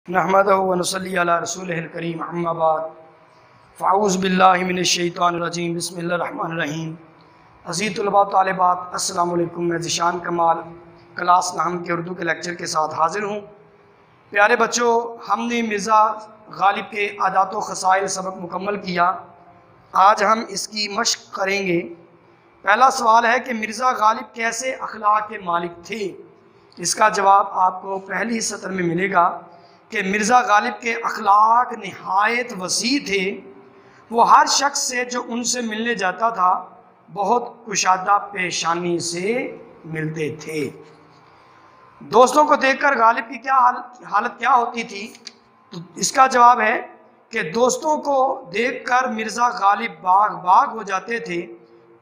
नहमदहु व नुसल्ली अला रसूलिहिल करीम अम्मा बाद फ़अऊज़ु बिल्लाहि मिनश शैतानिर रजीम बिस्मिल्लाहिर रहमानिर रहीम। अज़ीज़ तलबा तालिबात अस्सलामु अलैकुम। मैं ज़ीशान कमाल क्लास नाम के उर्दू के लेक्चर के साथ हाज़िर हूँ। प्यारे बच्चों, हमने मिर्ज़ा गालिब के आदात व ख़साइल सबक मुकम्मल किया। आज हम इसकी मश्क करेंगे। पहला सवाल है कि मिर्ज़ा गालिब कैसे अखलाक के मालिक थे। इसका जवाब आपको पहली सत्र में मिलेगा कि मिर्ज़ा गालिब के अखलाक नहायत वसी थे। वो हर शख्स से जो उनसे मिलने जाता था बहुत कुशादा पेशानी से मिलते थे। दोस्तों को देखकर गालिब की हालत क्या होती थी, तो इसका जवाब है कि दोस्तों को देखकर मिर्ज़ा गालिब बाग बाग हो जाते थे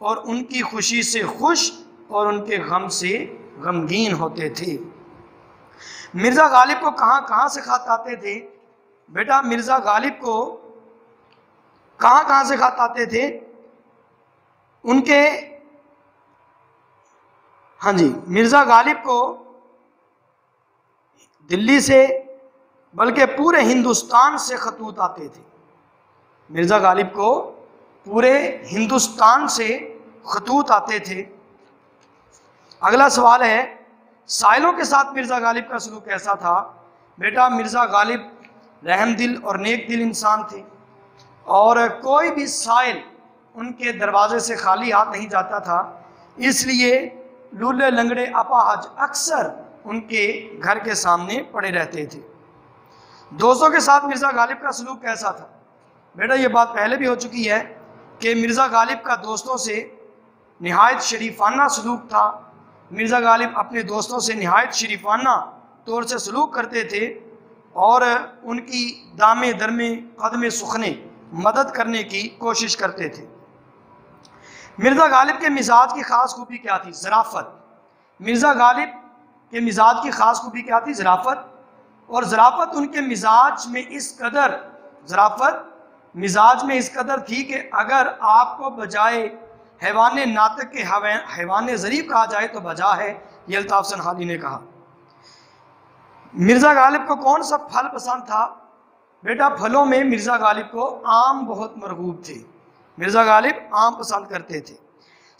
और उनकी खुशी से खुश और उनके गम से गमगीन होते थे। मिर्ज़ा गालिब को कहाँ कहाँ से खत आते थे? बेटा, मिर्ज़ा गालिब को कहाँ कहाँ से खत आते थे? उनके मिर्ज़ा गालिब को दिल्ली से बल्कि पूरे हिंदुस्तान से खतूत आते थे। मिर्ज़ा गालिब को पूरे हिंदुस्तान से खतूत आते थे। अगला सवाल है, साइलों के साथ मिर्ज़ा गालिब का सलूक कैसा था? बेटा, मिर्ज़ा गालिब रहमदिल और नेक दिल इंसान थे और कोई भी साइल उनके दरवाजे से खाली हाथ नहीं जाता था। इसलिए लूले लंगड़े अपाहज अक्सर उनके घर के सामने पड़े रहते थे। दोस्तों के साथ मिर्ज़ा गालिब का सलूक कैसा था? बेटा, ये बात पहले भी हो चुकी है कि मिर्ज़ा गालिब का दोस्तों से नहायत शरीफाना सलूक था। मिर्ज़ा गालिब अपने दोस्तों से नहायत शरीफाना तौर से सलूक करते थे और उनकी दामे दरमे कदमे सुखने मदद करने की कोशिश करते थे। मिर्ज़ा गालिब के मिजाज की ख़ास खूबी क्या थी? ज़राफ़त। मिर्ज़ा गालिब के मिजाज की ख़ास खूबी क्या थी? ज़राफ़त। और ज़राफ़त उनके मिजाज में इस कदर थी कि अगर आपको बजाय हैवान नातक के हैवान ज़रीब कहा जाए तो बजा है। ये अल्ताफ़ सनहाली ने कहा। मिर्ज़ा गालिब को कौन सा फल पसंद था? बेटा, फलों में मिर्ज़ा गालिब को आम बहुत मरगूब थे। मिर्ज़ा गालिब आम पसंद करते थे।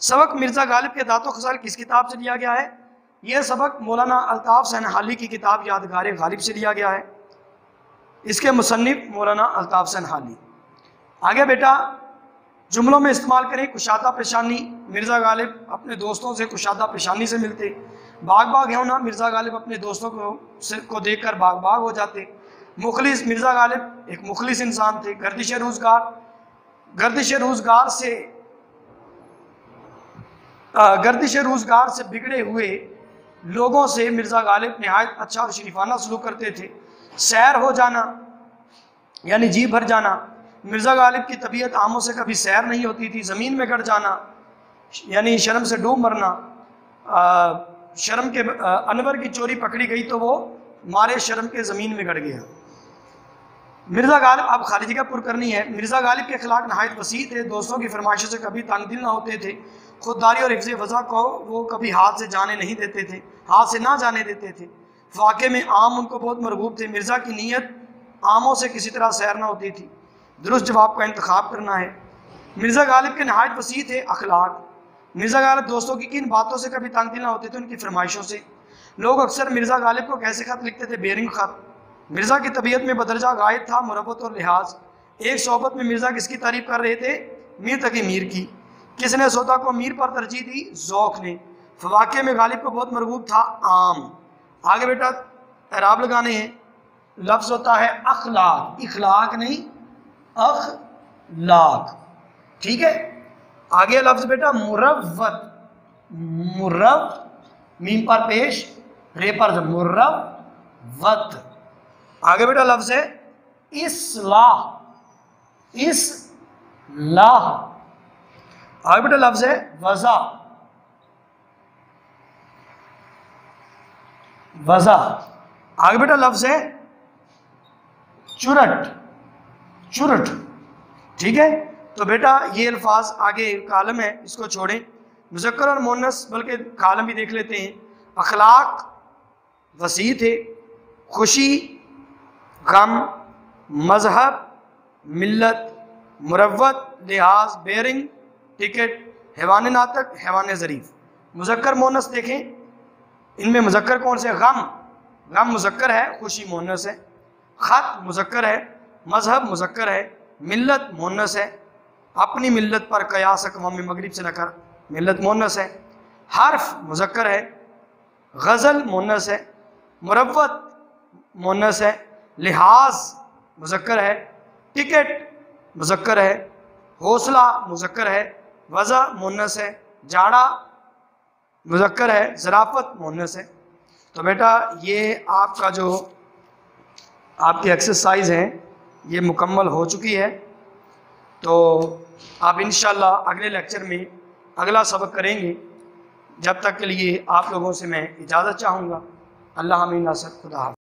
सबक मिर्ज़ा गालिब के दातो खसाल किस किताब से लिया गया है? यह सबक मौलाना अल्ताफ़ सनहाली की किताब यादगार गालिब से लिया गया है। इसके मुसन्निफ मौलाना अल्ताफ़ सनहाली। आगे बेटा, जुमलों में इस्तेमाल करें कुशादा पेशानी। मिर्ज़ा गालिब अपने दोस्तों से कुशादा पेशानी से मिलते। बाग बाग है ना, मिर्ज़ा गालिब अपने दोस्तों को देखकर बाग बाग हो जाते। मुखलिस, मिर्ज़ा गालिब एक मुखलिस इंसान थे। गर्दिश रोज़गार से बिगड़े हुए लोगों से मिर्ज़ा गालिब नहायत अच्छा और शरीफाना सलूक करते थे। सैर हो जाना यानी जी भर जाना। मिर्ज़ा गालिब की तबीयत आमों से कभी सैर नहीं होती थी। ज़मीन में गड़ जाना यानी शर्म से डूब मरना। शर्म के अनवर की चोरी पकड़ी गई तो वो मारे शर्म के ज़मीन में गड़ गया। मिर्ज़ा गालिब, अब खाली जगह पुर करनी है। मिर्ज़ा गालिब के अखलाक नहायत वसी थे। दोस्तों की फरमाइशों से कभी तंग दिल ना होते थे। खुददारी और हिफ्ज़ वज़ा को वो कभी हाथ से ना जाने देते थे। वाक़े में आम उनको बहुत मरगूब थे। मिर्ज़ा की नीयत आमों से किसी तरह सैर ना होती थी। दुरुस्त जवाब का इंतखाब करना है। मिर्ज़ा गालिब के नहायत वसी थे अखलाक। मिर्ज़ा गालिब दोस्तों की किन बातों से कभी तंग दिल ना होते थे? उनकी फरमाइशों से। लोग अक्सर मिर्ज़ा गालिब को कैसे ख़त लिखते थे? बेरिंग ख़त। मिर्ज़ा की तबीयत में बदरजा गायब था मुरब्बत और लिहाज। एक सोहबत में मिर्ज़ा किसकी तारीफ़ कर रहे थे? मीर तकी मीर की। किसने सौदा को मीर पर तरजीह दी? ज़ौक़ ने। वाक़े में गालिब को बहुत मरगूब था आम। आगे बेटा एराब लगाने हैं। लफ्ज़ होता है अखलाक, इखलाक नहीं अखलाक, ठीक है। आगे लफ्ज़ बेटा मुरव्वत, मीम पर पेश रे पर मुरव्वत। आगे बेटा लफ्ज़ है इस्लाह। आगे बेटा लफ्ज़ है वज़ा। आगे बेटा लफ्ज़ है चुरट, ठीक है। तो बेटा ये अल्फाज आगे कालम है, इसको छोड़ें। मुज़क्कर और मुअन्नस बल्कि कालम भी देख लेते हैं। अखलाक वसी थे, खुशी गम, मजहब, मिल्लत, मुरव्वत, लिहाज, बेरिंग, टिकट, हैवान नातक, हैवान ज़रीफ। मुज़क्कर मोनस देखें, इनमें मुज़क्कर कौन से? गम, गम मुज़क्कर है, खुशी मोनस है। ख़त मुज़क्कर है, मजहब मुज़क्कर है, मिल्लत मोनस है, अपनी मिल्लत पर कयास अक़वाम मगरिब से नकर, मिल्लत मोनस है। हर्फ मुज़क्कर है, गज़ल मोनस है, मुरव्वत मोनस है, लिहाज मुज़क्कर है, टिकट मुज़क्कर है, हौसला मुज़क्कर है, वज़ा मोनस है, जाड़ा मुज़क्कर है, ज़राफ़त मोनस है। तो बेटा ये आपका जो आपकी एक्सरसाइज है ये मुकम्मल हो चुकी है। तो आप इंशाअल्लाह अगले लेक्चर में अगला सबक करेंगे। जब तक के लिए आप लोगों से मैं इजाज़त चाहूँगा। अल्लाह हमीन नासर, खुदा हाफ़िज़।